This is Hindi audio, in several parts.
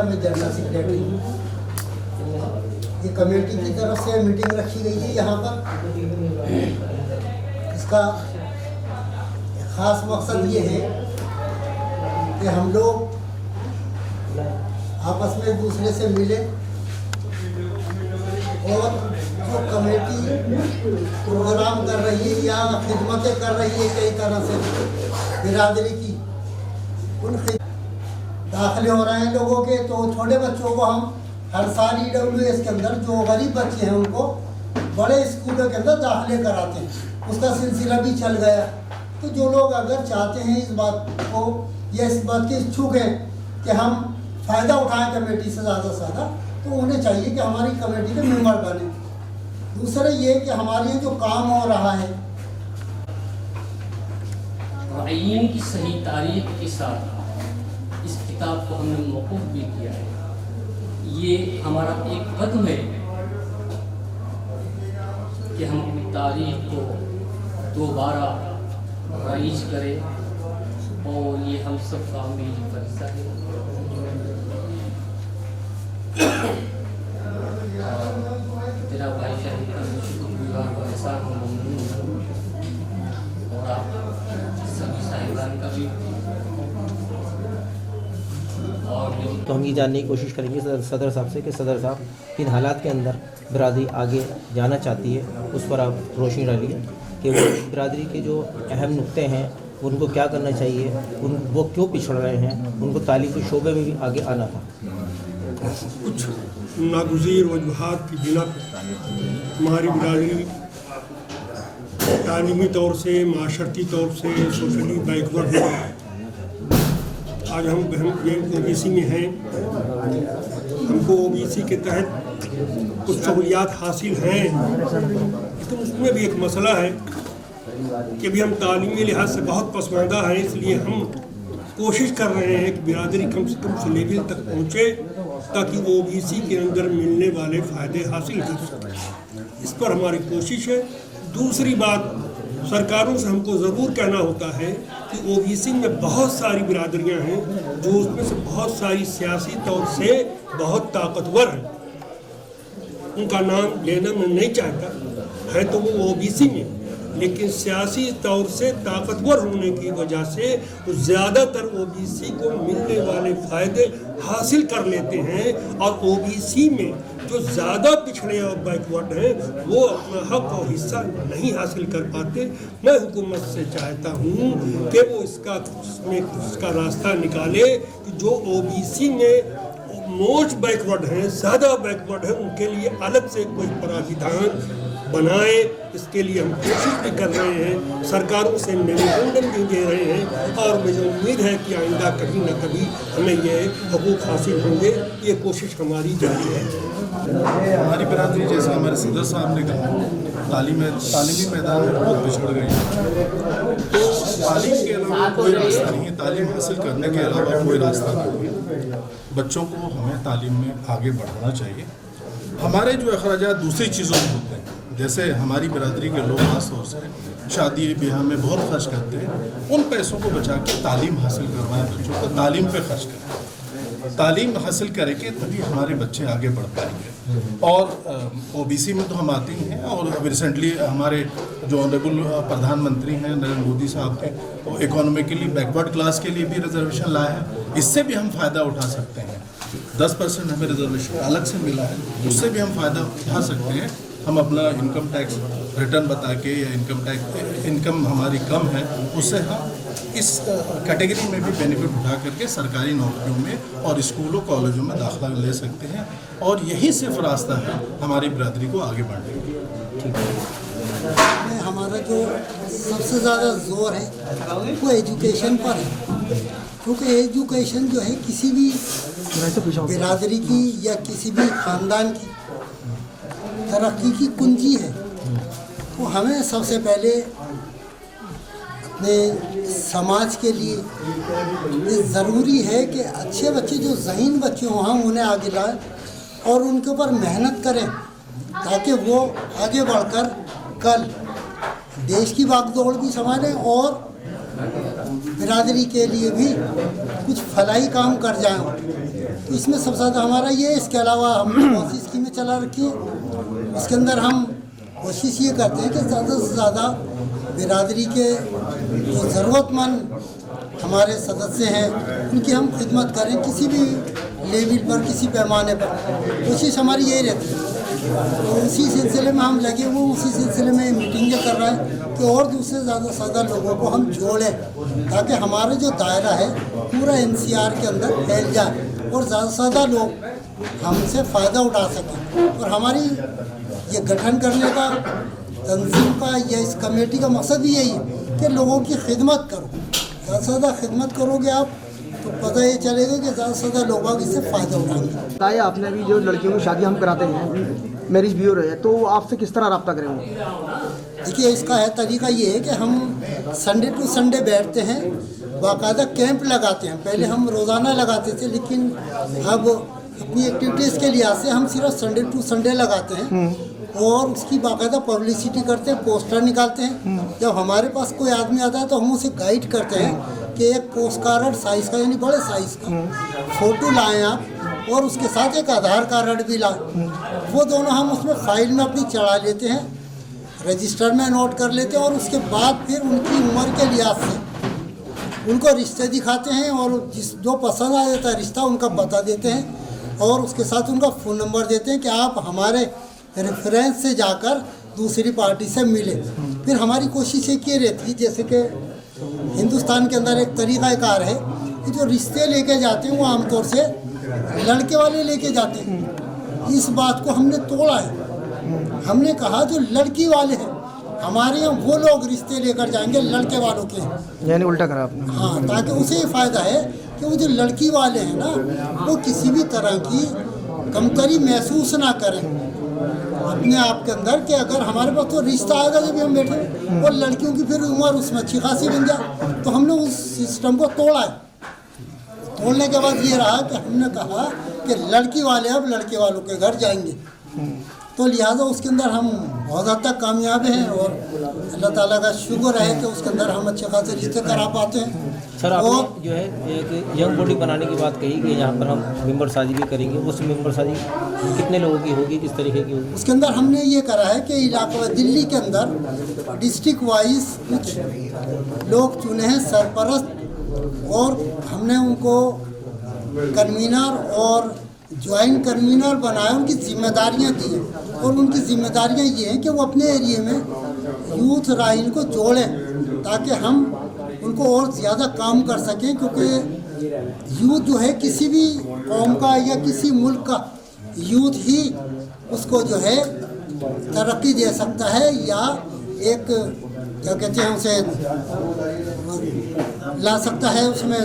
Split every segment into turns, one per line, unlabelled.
का मैं जनरल सेक्रेटरी हूँ। ये कमेटी की तरफ से मीटिंग रखी गई थी यहाँ पर। इसका खास मकसद ये है कि हम लोग आपस में एक दूसरे से मिले और जो कमेटी प्रोग्राम कर रही है या खिदमतें कर रही है कई तरह से बिरादरी की, उन दाखिले हो रहे हैं लोगों के। तो छोटे बच्चों को हम हर साल EWS के अंदर जो गरीब बच्चे हैं उनको बड़े स्कूलों के अंदर दाखिले कराते हैं। उसका सिलसिला भी चल गया। तो जो लोग अगर चाहते हैं इस बात को या इस बात के इच्छुक हैं कि हम फ़ायदा उठाएं कमेटी से ज़्यादा से ज़्यादा, तो उन्हें चाहिए कि हमारी कमेटी के मेंबर बने। दूसरा ये कि हमारे जो काम हो रहा है,
आईन की सही तारीख के साथ इस किताब को हमने मौकूफ भी किया है। ये हमारा एक कदम है कि हम अपनी तारीख को दोबारा राइज करें, और ये हम सब का मेरी फरिश्ता है। तेरा भाई शहीद का शुक्रगुजार और एहसान को ममनून हूँ, और आप सभी साहिबान का भी।
तो हम ये जानने की कोशिश करेंगे सदर साहब से कि सदर साहब किन हालात के अंदर बिरादरी आगे जाना चाहती है, उस पर आप रोशनी डालिए कि वो बिरादरी के जो अहम नुक्ते हैं उनको क्या करना चाहिए, वो क्यों पिछड़ रहे हैं, उनको तालीम के शोबे में भी आगे आना था।
कुछ नागुज़ीर वजूहात की बिना पर हमारी बिरादरी तालीमी तौर से, माशरती तौर से सोशली बैकवर्ड है। आज हम OBC में हैं, हमको OBC के तहत कुछ सहूलियात हासिल हैं, लेकिन उसमें भी एक मसला है कि अभी हम तालीमी लिहाज से बहुत पसमानदा हैं। इसलिए हम कोशिश कर रहे हैं कि बिरादरी कम से कम उस लेवल तक पहुँचे ताकि OBC के अंदर मिलने वाले फ़ायदे हासिल कर सकें। इस पर हमारी कोशिश है। दूसरी बात, सरकारों से हमको ज़रूर कहना होता है कि OBC में बहुत सारी बिरादरियां हैं जो उसमें से बहुत सारी सियासी तौर से बहुत ताकतवर हैं। उनका नाम लेना मैं नहीं चाहता है, तो वो OBC में, लेकिन सियासी तौर से ताकतवर होने की वजह से वो ज़्यादातर OBC को मिलने वाले फ़ायदे हासिल कर लेते हैं, और OBC में जो ज़्यादा पिछड़े और बैकवर्ड हैं वो अपना हक और हिस्सा नहीं हासिल कर पाते। मैं हुकूमत से चाहता हूँ कि वो इसका रास्ता निकाले कि जो OBC में मोस्ट बैकवर्ड हैं, ज़्यादा बैकवर्ड हैं, उनके लिए अलग से कोई प्राविधान बनाए। इसके लिए हम कोशिश भी कर रहे हैं, सरकारों से मेमोरेंडम भी दे रहे हैं, और मुझे उम्मीद है कि आइंदा कभी न कभी हमें ये हकूक़ हासिल होंगे। ये कोशिश हमारी जारी है।
हमारी बिरादरी, जैसे हमारे सदर साहब ने कहा, तालीमी मैदान में बहुत पिछड़ गए हैं। तो तालीम के अलावा कोई रास्ता नहीं है, तालीम हासिल करने के अलावा कोई रास्ता नहीं है। बच्चों को हमें तालीम में आगे बढ़ाना चाहिए। हमारे जो अखराजात दूसरी चीज़ों में होते हैं, जैसे हमारी बिरादरी के लोग खास तौर से शादी ब्याह में बहुत खर्च करते हैं, उन पैसों को बचा के तालीम हासिल करवाएं, बच्चों को तालीम पे खर्च करें। तालीम हासिल करेंगे तभी हमारे बच्चे आगे बढ़ पाएंगे। और OBC में तो हम आते ही हैं, और अभी रिसेंटली हमारे जो ऑनरेबल प्रधानमंत्री हैं नरेंद्र मोदी साहब थे, तो इकोनॉमिकली बैकवर्ड क्लास के लिए भी रिजर्वेशन लाया है। इससे भी हम फ़ायदा उठा सकते हैं। 10% हमें रिजर्वेशन अलग से मिला है, उससे भी हम फ़ायदा उठा सकते हैं। हम अपना इनकम टैक्स रिटर्न बता के, या इनकम हमारी कम है, उससे हम इस कैटेगरी में भी बेनिफिट उठा करके सरकारी नौकरियों में और स्कूलों कॉलेजों में दाखिला ले सकते हैं। और यही सिर्फ रास्ता है हमारी बिरादरी को आगे बढ़ने का।
हमारा जो सबसे ज़्यादा जोर है वो एजुकेशन पर है, क्योंकि एजुकेशन जो है किसी भी बिरादरी की या किसी भी ख़ानदान की तरक्की की कुंजी है। तो हमें सबसे पहले अपने समाज के लिए ये ज़रूरी है कि अच्छे बच्चे, जो ज़हीन बच्चे हों, हम उन्हें आगे लाएं और उनके ऊपर मेहनत करें, ताकि वो आगे बढ़कर कल देश की बागडोर भी संभालें और बिरादरी के लिए भी कुछ फलाही काम कर जाएं। तो इसमें सबसे ज़्यादा हमारा ये, इसके अलावा हमने बहुत सी स्कीमें चला रखी हैं। इसके अंदर हम कोशिश ये करते हैं कि ज़्यादा से ज़्यादा बिरादरी के जो ज़रूरतमंद हमारे सदस्य हैं उनकी हम खिदमत करें, किसी भी लेवल पर, किसी पैमाने पर। कोशिश हमारी यही रहती है। तो उसी सिलसिले में हम लगे हुए, उसी सिलसिले में मीटिंगें कर रहे हैं कि और दूसरे ज़्यादा से ज़्यादा लोगों को हम जोड़ें, ताकि हमारा जो दायरा है पूरा NCR के अंदर फैल जाए और ज़्यादा से ज़्यादा लोग हमसे फ़ायदा उठा सकें। और हमारी ये गठन करने का, तंजीम का या इस कमेटी का मकसद भी यही है कि लोगों की खिदमत करो। ज़्यादा से ज़्यादा खिदमत करोगे आप तो पता ये चलेगा कि ज़्यादा से ज़्यादा लोग इससे फ़ायदा उठाएंगे।
बताया आपने भी, जो लड़कियों की शादी हम कराते हैं, मैरिज ब्यूरो है, तो आपसे किस तरह रब्ता करेंगे?
देखिए, इसका है तरीका ये है कि हम संडे टू संडे बैठते हैं, बाकायदा कैंप लगाते हैं। पहले हम रोज़ाना लगाते थे, लेकिन अब अपनी एक्टिविटीज़ के लिहाज से हम सिर्फ संडे टू संडे लगाते हैं और उसकी बाकायदा पब्लिसिटी करते हैं, पोस्टर निकालते हैं। जब हमारे पास कोई आदमी आता है तो हम उसे गाइड करते हैं कि एक पोस्ट कार्ड साइज़ का, यानी बड़े साइज़ का फ़ोटो लाएँ आप, और उसके साथ एक आधार कार्ड भी लाएँ। वो दोनों हम उसमें फाइल में अपनी चढ़ा लेते हैं, रजिस्टर में नोट कर लेते हैं, और उसके बाद फिर उनकी उम्र के लिहाज से उनको रिश्ते दिखाते हैं, और जो पसंद आ जाता है रिश्ता उनका बता देते हैं, और उसके साथ उनका फ़ोन नंबर देते हैं कि आप हमारे रेफरेंस से जाकर दूसरी पार्टी से मिले। फिर हमारी कोशिश एक ये रहती है, जैसे कि हिंदुस्तान के अंदर एक तरीक़ाकार है कि जो रिश्ते लेके जाते हैं वो आमतौर से लड़के वाले लेके जाते हैं। इस बात को हमने तोड़ा है। हमने कहा जो लड़की वाले हैं हमारे यहाँ वो लोग रिश्ते लेकर जाएंगे लड़के वालों के,
यानी उल्टा करा आपने।
हाँ, ताकि उसे ये फ़ायदा है कि वो जो लड़की वाले हैं ना, वो किसी भी तरह की कमतरी महसूस ना करें अपने आप के अंदर, कि अगर हमारे पास तो रिश्ता आएगा जब हम बैठे, और लड़कियों की फिर उम्र उसमें अच्छी खासी बन जाए। तो हमने उस सिस्टम को तोड़ा है। तोड़ने के बाद ये रहा कि हमने कहा कि लड़की वाले अब लड़के वालों के घर जाएंगे। तो लिहाजा उसके अंदर हम बहुत हद तक कामयाब हैं, और अल्लाह ताला का शुक्र है कि उसके अंदर हम अच्छे खासे रिश्ते करा पाते हैं।
सर, आपने जो है एक यंग बॉडी बनाने की बात कही कि यहाँ पर हम मेंबर शादी भी करेंगे। उस मेंबर शादी कितने लोगों की होगी, किस तरीके की होगी?
उसके अंदर हमने ये करा है कि इलाका दिल्ली के अंदर डिस्ट्रिक्ट वाइज कुछ लोग चुने हैं सरपरस्त, और हमने उनको कन्वीनर और ज्वाइंट कन्वीनर बनाए, उनकी जिम्मेदारियां दी हैं। और उनकी जिम्मेदारियां ये हैं कि वो अपने एरिए में यूथ राइन को जोड़ें, ताकि हम उनको और ज़्यादा काम कर सकें। क्योंकि यूथ जो है किसी भी कौम का या किसी मुल्क का यूथ ही उसको जो है तरक्की दे सकता है, या एक क्या कहते हैं उसे ला सकता है, उसमें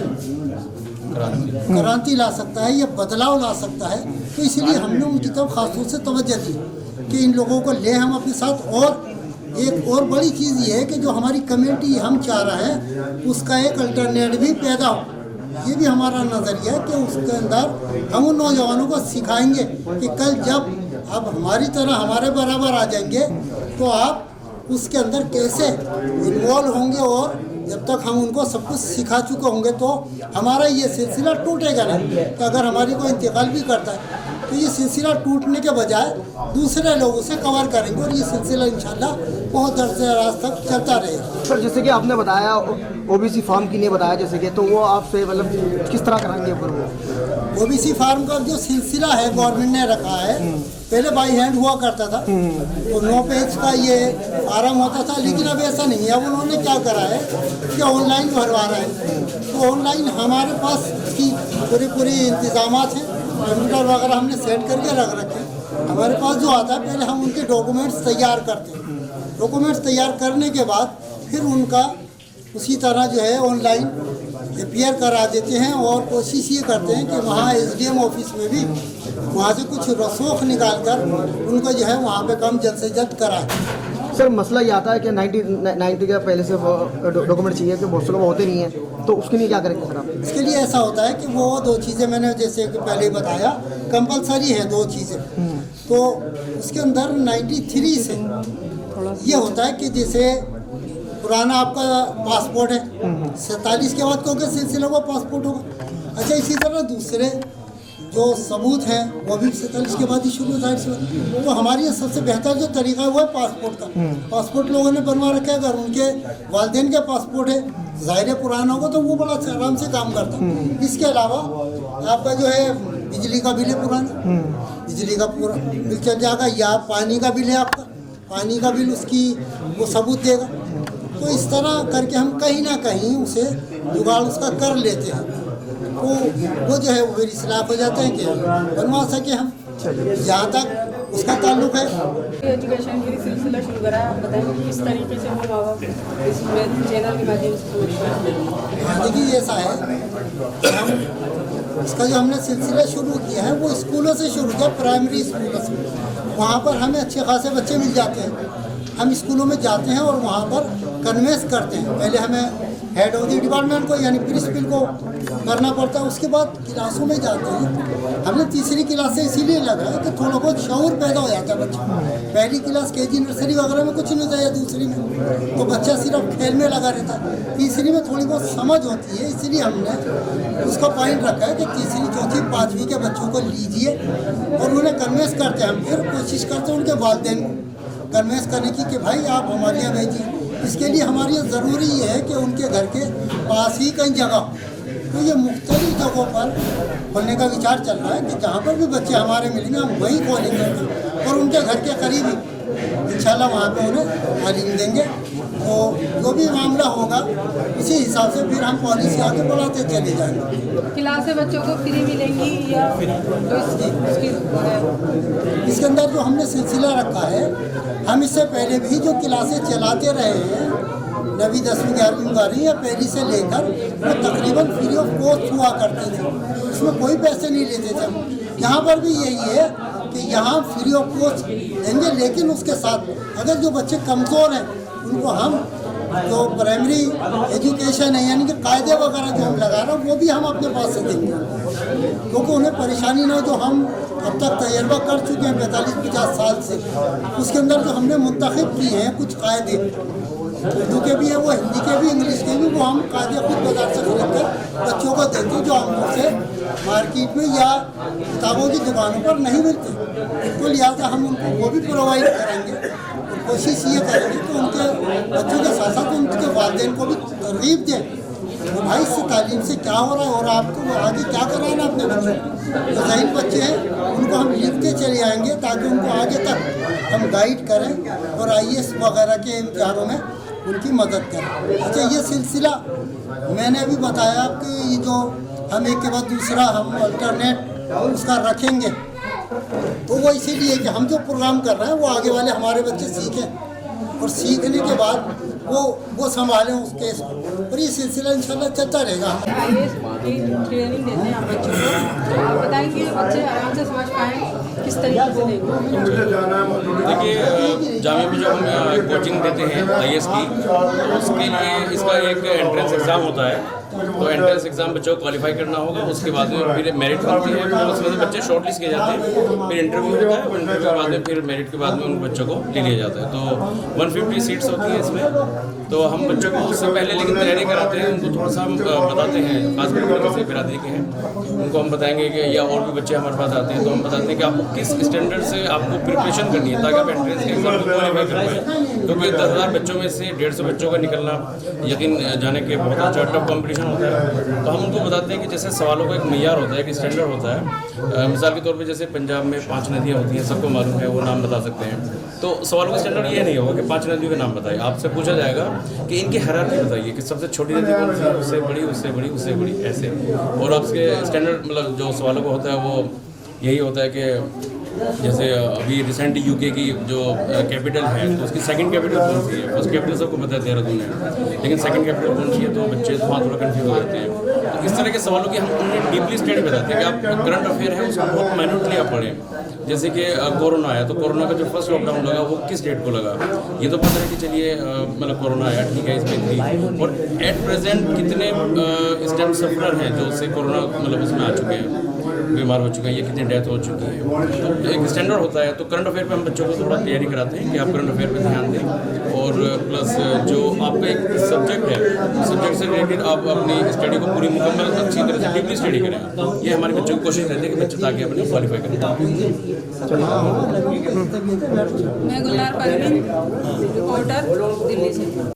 क्रांति ला सकता है या बदलाव ला सकता है। तो इसलिए हमने उनकी तरफ खासतौर से तवज्जो दी कि इन लोगों को ले हम अपने साथ। और एक और बड़ी चीज़ ये है कि जो हमारी कमेटी हम चाह रहे हैं उसका एक अल्टरनेट भी पैदा हो। ये भी हमारा नज़रिया है कि उसके अंदर हम उन नौजवानों को सिखाएंगे कि कल जब आप हमारी तरह हमारे बराबर आ जाएंगे तो आप उसके अंदर कैसे इन्वॉल्व होंगे, और जब तक हम उनको सब कुछ सिखा चुके होंगे तो हमारा ये सिलसिला टूटेगा नहीं। कि अगर हमारी कोई इंतकाल भी करता है तो ये सिलसिला टूटने के बजाय दूसरे लोग उसे कवर करेंगे, और ये सिलसिला इंशाल्लाह बहुत दराज तक चलता रहेगा।
सर, जैसे कि आपने बताया OBC फार्म की नहीं बताया, जैसे कि, तो वो आपसे मतलब किस तरह कराएंगे ऊपर वो?
OBC फार्म का जो सिलसिला है गवर्नमेंट ने रखा है, पहले बाई हैंड हुआ करता था, तो 9 पेज का ये फार्म होता था, लेकिन अब ऐसा नहीं है। अब उन्होंने क्या करा है कि ऑनलाइन भरवा रहे हैं। तो ऑनलाइन हमारे पास की पूरी इंतजामात हैं, कंप्यूटर वगैरह हमने सेट करके रख रखे हैं। हमारे पास जो आता है पहले हम उनके डॉक्यूमेंट्स तैयार करते हैं। डॉक्यूमेंट्स तैयार करने के बाद फिर उनका उसी तरह जो है ऑनलाइन अपीयर करा देते हैं, और कोशिश ये करते हैं कि वहाँ SDM ऑफिस में भी वहाँ से कुछ रसूख निकाल कर उनको जो है वहाँ पे काम जल्द से जल्द कराएं।
सर, मसला ये आता है कि 90 का पहले से डॉक्यूमेंट चाहिए कि बहुत से लोग होते नहीं हैं, तो उसके लिए क्या करेंगे सर आप?
इसके लिए ऐसा होता है कि वो 2 चीज़ें मैंने जैसे कि पहले बताया कंपलसरी है 2 चीज़ें। तो उसके अंदर 93 से ये होता है कि जैसे पुराना आपका पासपोर्ट है, 47 के बाद क्योंकि सिलसिला वो पासपोर्ट होगा। अच्छा, इसी तरह दूसरे जो सबूत है वो भी 47 के बाद ही शुरू जाहिर सी बात। तो हमारी ये सबसे बेहतर जो तरीका है वो है पासपोर्ट का। पासपोर्ट लोगों ने बनवा रखा है, अगर उनके वालिदैन के पासपोर्ट है ज़ाहिर पुराना होगा तो वो बड़ा आराम से काम करता है। इसके अलावा आपका जो है बिजली का बिल है पुराना, बिजली का पूरा बिल चल जाएगा, या पानी का बिल है आपका, पानी का बिल उसकी वो सबूत देगा। तो इस तरह करके हम कहीं ना कहीं उसे जुगाड़ उसका कर लेते हैं, तो वो जो है वो मेरी सलाह हो जाते हैं कि बनवा सके हम, जहाँ तक उसका ताल्लुक है।
एजुकेशन के लिए सिलसिला शुरू करा है, आप बताएंगे किस तरीके से वो माँ बाप इस चैनल के माध्यम से समझ।
देखिए ऐसा है कि हम इसका जो हमने सिलसिला शुरू किया है वो स्कूलों से शुरू किया, प्राइमरी स्कूलों से। वहाँ पर हमें अच्छे खासे बच्चे मिल जाते हैं, हम स्कूलों में जाते हैं और वहाँ पर कन्वेंस करते हैं। पहले हमें हेड ऑफ द डिपार्टमेंट को यानी प्रिंसिपल को करना पड़ता है, उसके बाद क्लासों में जाते हैं। हमने तीसरी क्लास से इसीलिए लगा है कि थोड़ा बहुत शऊर पैदा हो जाता है बच्चे। पहली क्लास केजी नर्सरी वगैरह में कुछ नहीं होता है, दूसरी में तो बच्चा सिर्फ खेल में लगा रहता है, तीसरी में थोड़ी बहुत समझ होती है। इसीलिए हमने उसका पॉइंट रखा है कि तीसरी चौथी पाँचवीं के बच्चों को लीजिए और उन्हें कन्वेंस करते हैं। हम फिर कोशिश करते हैं उनके वालिदैन को कन्वेंस करने की कि भाई आप हमारे यहाँ भेजिए। इसके लिए हमारे यहाँ ज़रूरी ये है कि उनके घर के पास ही कहीं जगह हो। तो ये मुख्तलिफ जगहों पर खोलने का विचार चल रहा है कि जहाँ पर भी बच्चे हमारे मिलेंगे हम वहीं खोलेंगे और उनके घर के करीब ही इंशाल्लाह वहाँ पे उन्हें तालीम देंगे। तो जो भी मामला होगा उसी हिसाब से फिर हम पॉलिसी आगे बढ़ाते चले जाएंगे।
क्लासें बच्चों को फ्री मिलेंगी या तो
इसके अंदर जो हमने सिलसिला रखा है, हम इससे पहले भी जो क्लासें चलाते रहे हैं 9वीं 10वीं 11वीं 12वीं या पहली से लेकर वो तकरीबन फ्री ऑफ कॉस्ट हुआ करती थी, उसमें कोई पैसे नहीं लेते थे। यहाँ पर भी यही है कि यहाँ फ्री ऑफ कॉस्ट देंगे, लेकिन उसके साथ अगर जो बच्चे कमज़ोर हैं उनको हम जो प्राइमरी एजुकेशन है यानी कि कायदे वगैरह जो हम लगा रहे हैं वो भी हम अपने पास से देंगे, क्योंकि उन्हें परेशानी ना हो। जो हम अब तक तजर्बा कर चुके हैं 45-50 साल से, उसके अंदर जो हमने मुंतखब किए हैं कुछ कायदे, उर्दू के भी हैं, वो हिंदी के भी, इंग्लिश के भी, वो हम कायदे खुद बाजार से खरीद कर बच्चों को देते हैं, जो हम से मार्केट में या किताबों की दुकानों पर नहीं मिलते। तो लिहाजा हम उनको वो भी प्रोवाइड करेंगे। कोशिश ये करेंगे कि उनके बच्चों के साथ साथ उनके वालिदैन को भी तरगीब दें तो भाई इससे तालीम से क्या हो रहा है और आपको वो आगे क्या कराना अपने बच्चों को। जो ज़हीन बच्चे हैं उनको हम लिखते चले आएंगे ताकि उनको आगे तक हम गाइड करें और IAS वगैरह के इम्तिहानों में उनकी मदद करें। अच्छा, ये सिलसिला मैंने अभी बताया कि ये जो हम एक के बाद दूसरा हम अल्टरनेट उसका रखेंगे, तो वो इसीलिए कि हम जो प्रोग्राम कर रहे हैं वो आगे वाले हमारे बच्चे सीखें और सीखने के बाद वो संभालें उस केस को, और ये सिलसिला इंशाल्लाह चलता रहेगा।
IAS की ट्रेनिंग देते हैं आप बच्चों को, आप बताएंगे बच्चे आराम से समझ पाएँ किस तरीके से देंगे।
देखिए जामिया में जो हम कोचिंग देते हैं IAS की, उसके लिए इसका एक एंट्रेंस एग्ज़ाम होता है। तो एंट्रेंस एग्जाम बच्चों को क्वालिफाई करना होगा, उसके बाद में फिर मेरिट बनती है, फिर उसमें से बच्चे शॉर्टलिस्ट किए जाते हैं, फिर इंटरव्यू होता है और इंटरव्यू के बाद में फिर मेरिट के बाद में उन बच्चों को ले लिया जाता है। तो 150 सीट्स होती है इसमें, तो हम बच्चों को उससे पहले लेकिन तैयारी कराते हैं, उनको थोड़ा सा हम बताते हैं, खासकर जैसे बिरादरी के हैं उनको हम बताएंगे कि या और भी बच्चे हमारे पास आते हैं तो हम बताते हैं कि आपको किस स्टैंडर्ड से आपको प्रिपरेशन करनी है ताकि आप एंट्रेंस के एग्जाम को क्वालिफाई कर पाएँ। क्योंकि 10,000 बच्चों में से 150 बच्चों का निकलना यकीन जाने के बहुत अच्छा टफ कॉम्पिटिशन होता है। तो हम उनको बताते हैं कि जैसे सवालों का एक मयार होता है, एक स्टैंडर्ड होता है। मिसाल के तौर पे जैसे पंजाब में 5 नदियाँ होती हैं, सबको मालूम है, वो नाम बता सकते हैं। तो सवालों का स्टैंडर्ड ये नहीं होगा कि 5 नदियों के नाम बताइए, आपसे पूछा जाएगा कि इनकी हायरार्की बताइए कि सबसे छोटी नदी कौन सी है, उससे बड़ी, उससे बड़ी, उससे बड़ी, ऐसे। और आपके स्टैंडर्ड मतलब जो सवालों का होता है वो यही होता है कि जैसे अभी रिसेंट UK की जो कैपिटल है तो उसकी सेकंड कैपिटल कौन सी है। फर्स्ट कैपिटल सबको पता है देहरादून है, लेकिन सेकंड कैपिटल कौन सी है तो बच्चे वहाँ थोड़ा कंफ्यूज हो जाते हैं। तो इस तरह के सवालों की हम उन्हें डीपली स्टडी बताते हैं कि आप करंट अफेयर है उसको बहुत माइन्यूटली आप पढ़ें। जैसे कि कोरोना आया तो कोरोना का जो फर्स्ट लॉकडाउन लगा वो किस डेट को लगा, ये तो पता है कि चलिए मतलब कोरोना आया ठीक है इसमें थी, और एट प्रेजेंट कितने स्टेम सफरर हैं जो उससे कोरोना मतलब उसमें आ चुके हैं। बीमार हो चुके हैं या कितनी डेथ हो चुकी है। तो एक स्टैंडर्ड होता है, तो करंट अफेयर पे हम बच्चों को थोड़ा तैयारी कराते हैं कि आप करंट अफेयर पे ध्यान दें, और प्लस जो आपका एक सब्जेक्ट है, सब्जेक्ट से रिलेटेड आप अपनी स्टडी को पूरी मुकम्मल अच्छी तरह से डीपली स्टडी करें। ये हमारे बच्चों की कोशिश रहती है कि बच्चे ताकि अपने क्वालिफाई करें।
मैं गुलनार परवीन, रिपोर्टर, दिल्ली से।